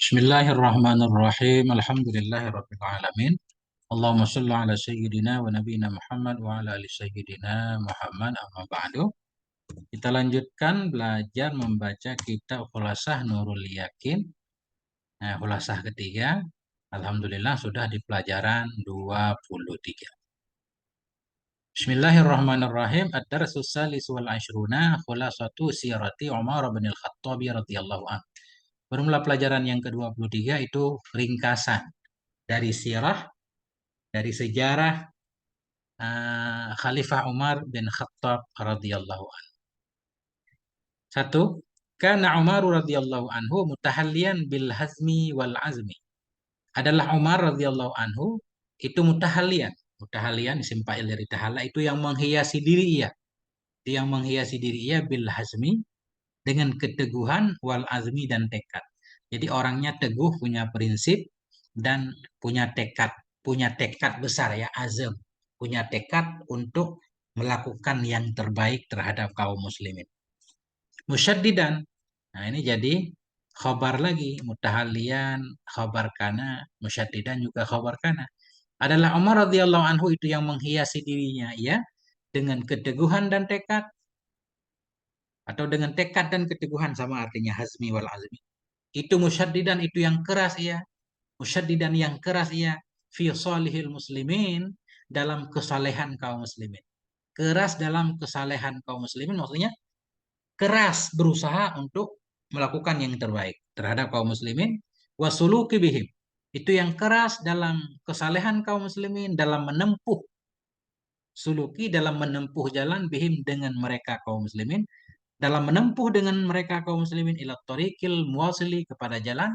Bismillahirrahmanirrahim. Alhamdulillahirabbil alamin. Allahumma shalli ala sayyidina wa nabiyina Muhammad wa ala ali sayyidina Muhammad amma ba'du. Kita lanjutkan belajar membaca kitab Khulasah Nurul Yakin. Nah, khulasah ketiga. Alhamdulillah sudah di pelajaran 23. Bismillahirrahmanirrahim. Ad-darsus salis wal ashruna khulasatu sirati Umar bin Al-Khattabi radhiyallahu anhu. Bermula pelajaran yang ke-23 itu ringkasan dari sirah, dari sejarah Khalifah Umar bin Khattab radhiyallahu anhu. Satu, karena Umar radhiyallahu anhu mutahallian bil hazmi wal azmi. Adalah Umar radhiyallahu anhu itu mutahallian. Mutahallian isim fa'il dari tahalla itu yang menghiasi diri ia. Itu yang menghiasi diri ia bil hazmi dengan keteguhan wal azmi dan tekad. Jadi orangnya teguh, punya prinsip dan punya tekad besar ya, azam, punya tekad untuk melakukan yang terbaik terhadap kaum muslimin. Musyaddidan. Nah, ini jadi khabar lagi, mutahalian, khabar kana, musyaddidan juga khabar kana. Adalah Umar radhiyallahu anhu itu yang menghiasi dirinya ya dengan keteguhan dan tekad, atau dengan tekad dan keteguhan sama artinya hazmi wal azmi. Itu musyaddidan, itu yang keras ya. Musyaddidan yang keras ya fi salihil muslimin, dalam kesalehan kaum muslimin. Keras dalam kesalehan kaum muslimin maksudnya keras berusaha untuk melakukan yang terbaik terhadap kaum muslimin. Wasuluki bihim, itu yang keras dalam kesalehan kaum muslimin, dalam menempuh suluki, dalam menempuh jalan bihim dengan mereka kaum muslimin, dalam menempuh dengan mereka kaum muslimin ila tariqil muwasili, kepada jalan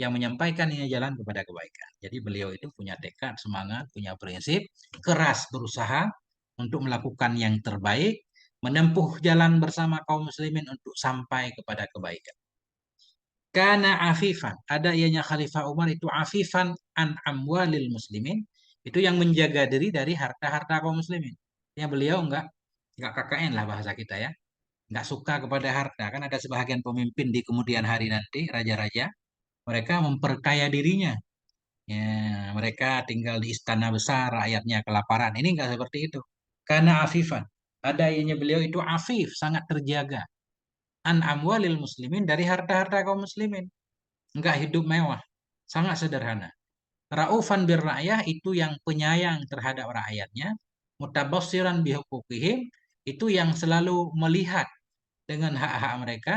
yang menyampaikan ini jalan kepada kebaikan. Jadi beliau itu punya tekad, semangat, punya prinsip, keras berusaha untuk melakukan yang terbaik, menempuh jalan bersama kaum muslimin untuk sampai kepada kebaikan. Karena afifan, ada ianya Khalifah Umar itu afifan an amwalil muslimin, itu yang menjaga diri dari harta-harta kaum muslimin. Ya, beliau enggak KKN lah bahasa kita ya, nggak suka kepada harta. Kan ada sebahagian pemimpin di kemudian hari nanti, raja-raja, mereka memperkaya dirinya. Ya, mereka tinggal di istana besar, rakyatnya kelaparan. Ini nggak seperti itu. Karena afifan. Ada ianya beliau itu afif, sangat terjaga. An amwalil muslimin, dari harta-harta kaum muslimin. Nggak hidup mewah. Sangat sederhana. Raufan bir rakyah, itu yang penyayang terhadap rakyatnya. Mutabassiran bihukukihim, itu yang selalu melihat dengan hak-hak mereka.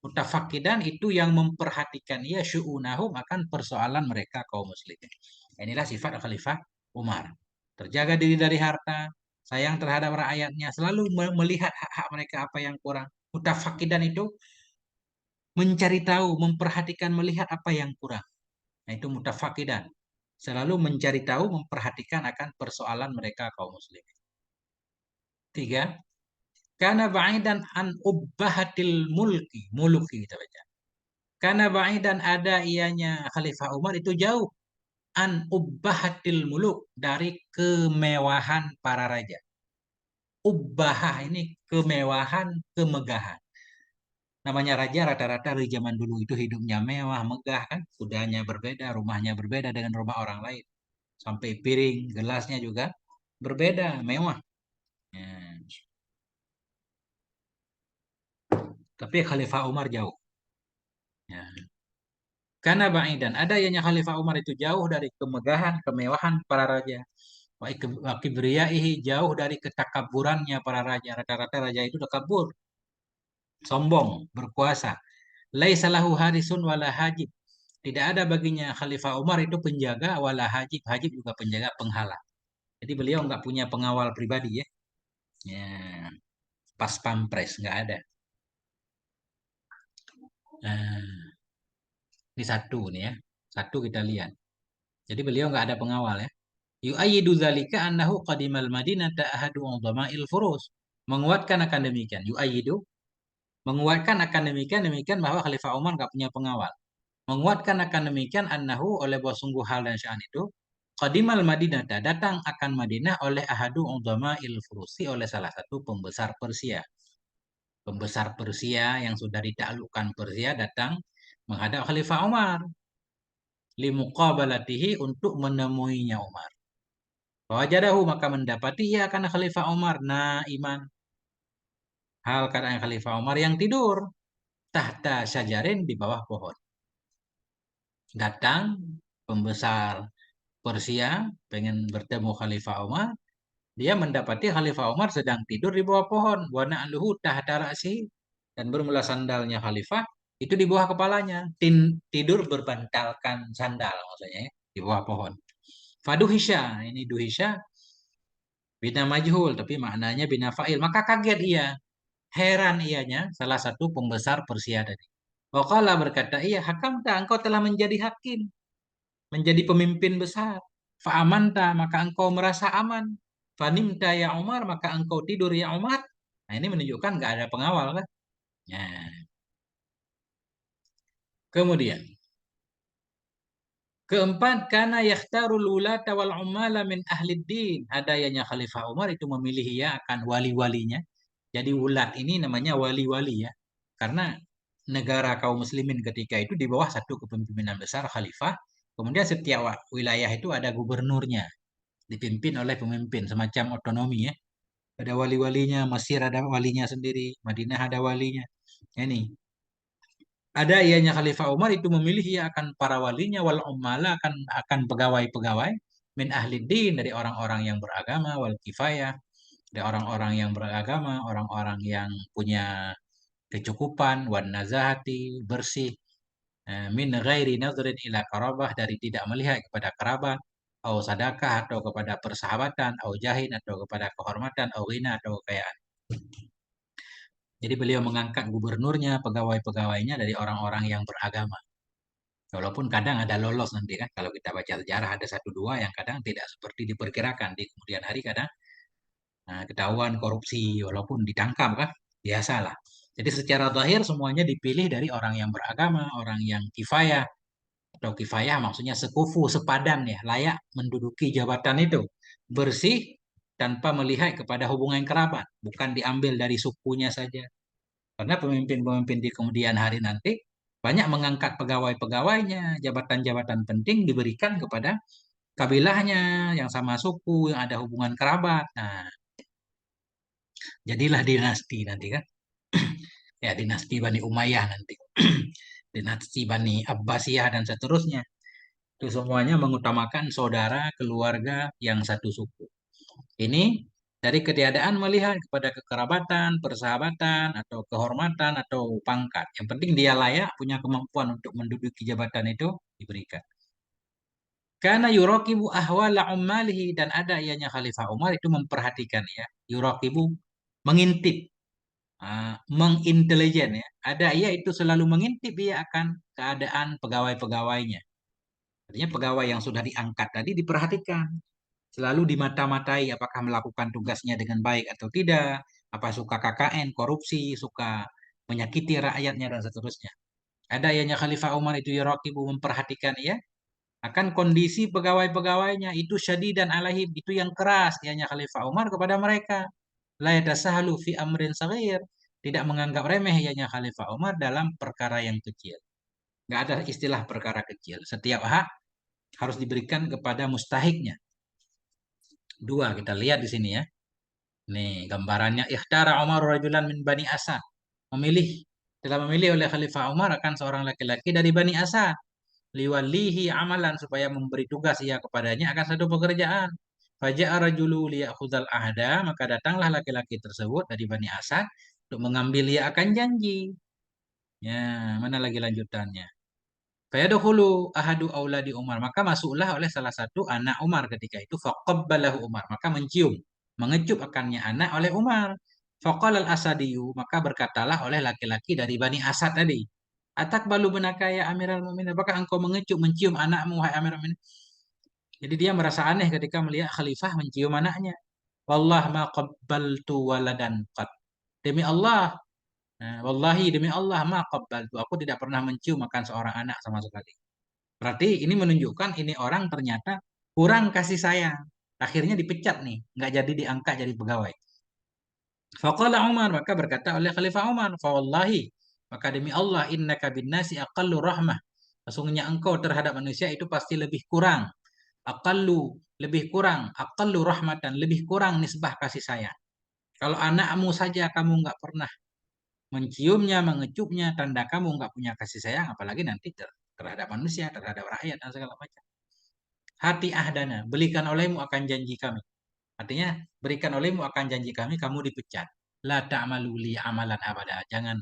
Mutafakidan, itu yang memperhatikan ia syu'unahum, akan persoalan mereka kaum muslimin. Inilah sifat Khalifah Umar. Terjaga diri dari harta, sayang terhadap rakyatnya, selalu melihat hak-hak mereka apa yang kurang. Mutafakidan itu mencari tahu, memperhatikan, melihat apa yang kurang. Nah, itu mutafakidan. Selalu mencari tahu, memperhatikan akan persoalan mereka kaum muslimin. Tiga, karena ba'idan an ubbahatil muluki kita baca. Karena ba'idan, ada ianya Khalifah Umar itu jauh an ubbahatil muluk, dari kemewahan para raja. Ubbahah ini kemewahan, kemegahan. Namanya raja rata-rata di zaman dulu itu hidupnya mewah, megah kan. Kudanya berbeda, rumahnya berbeda dengan rumah orang lain. Sampai piring, gelasnya juga berbeda, mewah. Ya. Tapi Khalifah Umar jauh. Ya. Karena ba'idan, ada ianya Khalifah Umar itu jauh dari kemegahan, kemewahan para raja. Wa kibriyaihi, jauh dari ketakaburannya para raja. Rata-rata raja itu takabur, sombong, berkuasa. Laisa lahu harisun wala hajib. Tidak ada baginya Khalifah Umar itu penjaga, wala hajib. Hajib juga penjaga, penghalang. Jadi beliau nggak punya pengawal pribadi ya. Ya, pas pampres nggak ada. Nah, ini satu nih ya. Satu kita lihat. Jadi beliau nggak ada pengawal ya. Yu'ayyidu dzalika annahu qadimal Madinata ahadu udhama'il furus. Menguatkan akan demikian. Yu'ayyidu, menguatkan akan demikian, demikian bahwa Khalifah Umar nggak punya pengawal. Menguatkan akan demikian annahu, oleh bahwa sungguh hal dan sya'an itu, qadimal Madinata, datang akan Madinah oleh ahadu udhama'il furusi, oleh salah satu pembesar Persia. Pembesar Persia yang sudah ditaklukkan Persia datang menghadap Khalifah Umar. limuqabalatihi untuk menemuinya Umar. Wajadahu maka mendapati ia akan Khalifah Umar naiman. Hal keadaan Khalifah Umar yang tidur tahta syajarin di bawah pohon. Datang pembesar Persia pengen bertemu Khalifah Umar. Dia mendapati Khalifah Umar sedang tidur di bawah pohon. Wa na'luhu tahta ra'si. Dan bermula sandalnya Khalifah itu di bawah kepalanya. Tidur berbantalkan sandal maksudnya ya, di bawah pohon. Faduhisha, ini duhisha bina majhul tapi maknanya bina fa'il. Maka kaget ia, heran ianya salah satu pembesar Persia tadi. Waqala berkata, iya hakamta engkau telah menjadi hakim, menjadi pemimpin besar. Fa'amanta maka engkau merasa aman. Fanimta ya Umar maka engkau tidur ya Umar. Nah ini menunjukkan nggak ada pengawal kan? Nah, kemudian keempat, karena yakhtarul ulata wal umala min ahlid din. Adanya Khalifah Umar itu memilih ya akan wali-walinya. Jadi ulat ini namanya wali-wali ya. Karena negara kaum muslimin ketika itu di bawah satu kepemimpinan besar khalifah. Kemudian setiap wilayah itu ada gubernurnya, dipimpin oleh pemimpin, semacam otonomi ya. Ada wali-walinya, Mesir ada walinya sendiri, Madinah ada walinya. Ini ada ianya Khalifah Umar itu memilih ia akan para walinya wal ummala akan pegawai-pegawai min ahli din dari orang-orang yang beragama wal kifayah dari orang-orang yang beragama, orang-orang yang punya kecukupan wan nazahati bersih min ghairi nadhrin ila qarabah dari tidak melihat kepada kerabat atau sadakah atau kepada persahabatan atau jahin atau kepada kehormatan atau ghina atau kekayaan. Jadi beliau mengangkat gubernurnya, pegawai-pegawainya dari orang-orang yang beragama. Walaupun kadang ada lolos nanti kan, kalau kita baca sejarah ada satu dua yang kadang tidak seperti diperkirakan. Di kemudian hari kadang ketahuan korupsi, walaupun ditangkap kan, biasalah. Jadi secara zahir semuanya dipilih dari orang yang beragama, orang yang kifayah. Atau kifayah maksudnya sekufu, sepadan ya, layak menduduki jabatan itu. Bersih tanpa melihat kepada hubungan kerabat. Bukan diambil dari sukunya saja. Karena pemimpin-pemimpin di kemudian hari nanti banyak mengangkat pegawai-pegawainya, jabatan-jabatan penting diberikan kepada kabilahnya yang sama suku, yang ada hubungan kerabat. Nah, jadilah dinasti nanti kan. Ya, dinasti Bani Umayyah nanti. Dinasti Bani Abbasiyah dan seterusnya. Itu semuanya mengutamakan saudara, keluarga yang satu suku. Ini dari ketiadaan melihat kepada kekerabatan, persahabatan, atau kehormatan, atau pangkat. Yang penting dia layak, punya kemampuan untuk menduduki jabatan itu, diberikan. Karena yurakibu ahwala ummalihi dan ada ianya Khalifah Umar itu memperhatikan ya. Yurakibu mengintip, mengintelijen ya. Ada ia itu selalu mengintip ia akan keadaan pegawai-pegawainya. Artinya pegawai yang sudah diangkat tadi diperhatikan. Selalu dimata-matai apakah melakukan tugasnya dengan baik atau tidak, apa suka KKN, korupsi, suka menyakiti rakyatnya dan seterusnya. Ada ianya Khalifah Umar itu yaraqibu memperhatikan ya akan kondisi pegawai-pegawainya itu syadidan alaihim itu yang keras ianya Khalifah Umar kepada mereka. La yatasahhalu fi amrin saghir, tidak menganggap remeh ianya Khalifah Umar dalam perkara yang kecil. Nggak ada istilah perkara kecil. Setiap hak harus diberikan kepada mustahiknya. Dua kita lihat di sini ya. Nih gambarannya ikhtara Umar rajulan min Bani Asad. Memilih telah memilih oleh Khalifah Umar akan seorang laki-laki dari Bani Asad. Liwalihi amalan supaya memberi tugas ia kepadanya akan satu pekerjaan. Faja'a rajulu liya'khudhal ahda, maka datanglah laki-laki tersebut dari Bani Asad untuk mengambil ia akan janji. Ya, mana lagi lanjutannya? Fayadkhulu ahadu auladi Umar, maka masuklah oleh salah satu anak Umar ketika itu faqabbalahu Umar, maka mencium, mengecup akannya anak oleh Umar. Faqala al-Asadiyu, maka berkatalah oleh laki-laki dari Bani Asad tadi, Atak balu benaka ya Amirul Mukminin, apakah engkau mengecup, mencium anakmu wahai Amirul Mukminin? Jadi dia merasa aneh ketika melihat khalifah mencium anaknya. Wallah ma qabbaltu waladan qat. Demi Allah, wallahi demi Allah ma qabbaltu, aku tidak pernah mencium akan seorang anak sama sekali. Berarti ini menunjukkan ini orang ternyata kurang kasih sayang. Akhirnya dipecat nih, nggak jadi diangkat jadi pegawai. Faqala Umar, maka berkata oleh Khalifah Umar, fa wallahi, maka demi Allah innaka bin nasi aqallu rahmah. Sesungguhnya engkau terhadap manusia itu pasti lebih kurang. Aqallu, lebih kurang. Aqallu rahmatan, lebih kurang nisbah kasih sayang. Kalau anakmu saja kamu nggak pernah menciumnya, mengecupnya, tanda kamu nggak punya kasih sayang, apalagi nanti terhadap manusia, terhadap rakyat, dan segala macam. Hati ahdana, belikan olehmu akan janji kami. Artinya, berikan olehmu akan janji kami, kamu dipecat. La ta'malu li amalan abada. Jangan,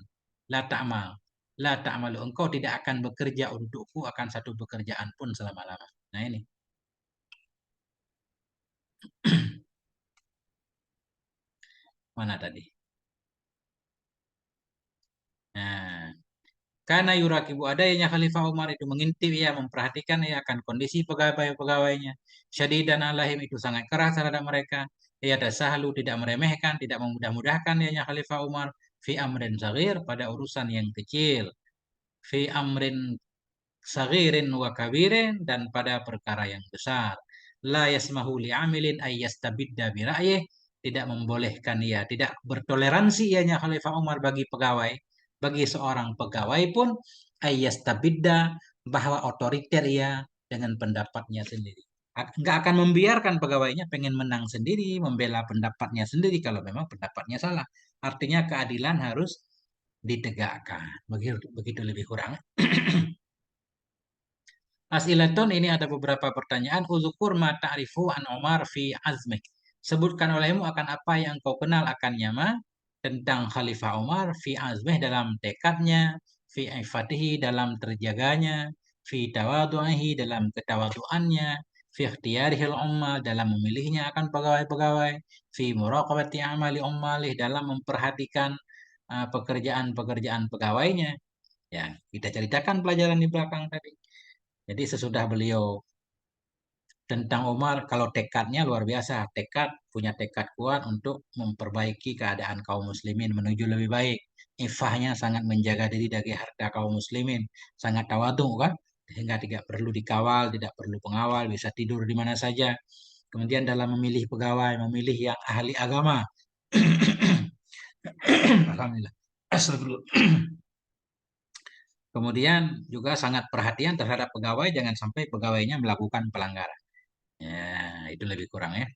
la ta'mal. La ta'malu. Engkau tidak akan bekerja untukku akan satu pekerjaan pun selama-lama. Nah ini. Mana tadi? Nah, karena yurakibu adanya Khalifah Umar itu mengintip ya, memperhatikan ya akan kondisi pegawai-pegawainya. Syadidan alaihim itu sangat keras terhadap mereka. Ya ada sahlu, tidak meremehkan, tidak memudah-mudahkan ya Khalifah Umar fi amrin sagir pada urusan yang kecil. Fi amrin sagirin wa kabirin dan pada perkara yang besar. La yasmahu li'amilin ay yastabidda bi ra'yih, tidak membolehkan ia, tidak bertoleransi ianya Khalifah Umar bagi pegawai, bagi seorang pegawai pun ay yastabidda, bahwa otoriter ia dengan pendapatnya sendiri. Nggak akan membiarkan pegawainya pengen menang sendiri, membela pendapatnya sendiri kalau memang pendapatnya salah. Artinya keadilan harus ditegakkan. Begitu, begitu lebih kurang. As'ilatun, ini ada beberapa pertanyaan. Uzukur ma ta'rifu an Umar fi azmik. Sebutkan olehmu akan apa yang kau kenal akan Nyama tentang Khalifah Umar fi azmih dalam tekadnya, fi ifatihi dalam terjaganya, fi tawadu'ihi dalam ketawaduannya, fi ikhtiyarihil ummal dalam memilihnya akan pegawai-pegawai, fi muraqabati amali ummalih dalam memperhatikan pekerjaan-pekerjaan pegawainya. Ya, kita ceritakan pelajaran di belakang tadi. Jadi sesudah beliau tentang Umar, kalau tekadnya luar biasa, punya tekad kuat untuk memperbaiki keadaan kaum muslimin menuju lebih baik. Ifahnya sangat menjaga diri dari harta kaum muslimin, sangat tawadhu kan, sehingga tidak perlu dikawal, tidak perlu pengawal, bisa tidur di mana saja. Kemudian dalam memilih pegawai, memilih yang ahli agama. Alhamdulillah. Astagfirullah. Kemudian juga sangat perhatian terhadap pegawai, jangan sampai pegawainya melakukan pelanggaran. Ya, itu lebih kurang ya.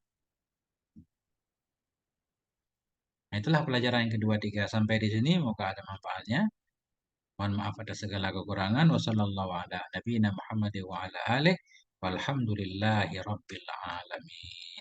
Nah, itulah pelajaran yang kedua tiga. Sampai di sini, moga ada manfaatnya. Mohon maaf atas segala kekurangan. Wassalamualaikum warahmatullahi wabarakatuh. Walhamdulillahi rabbil alamin.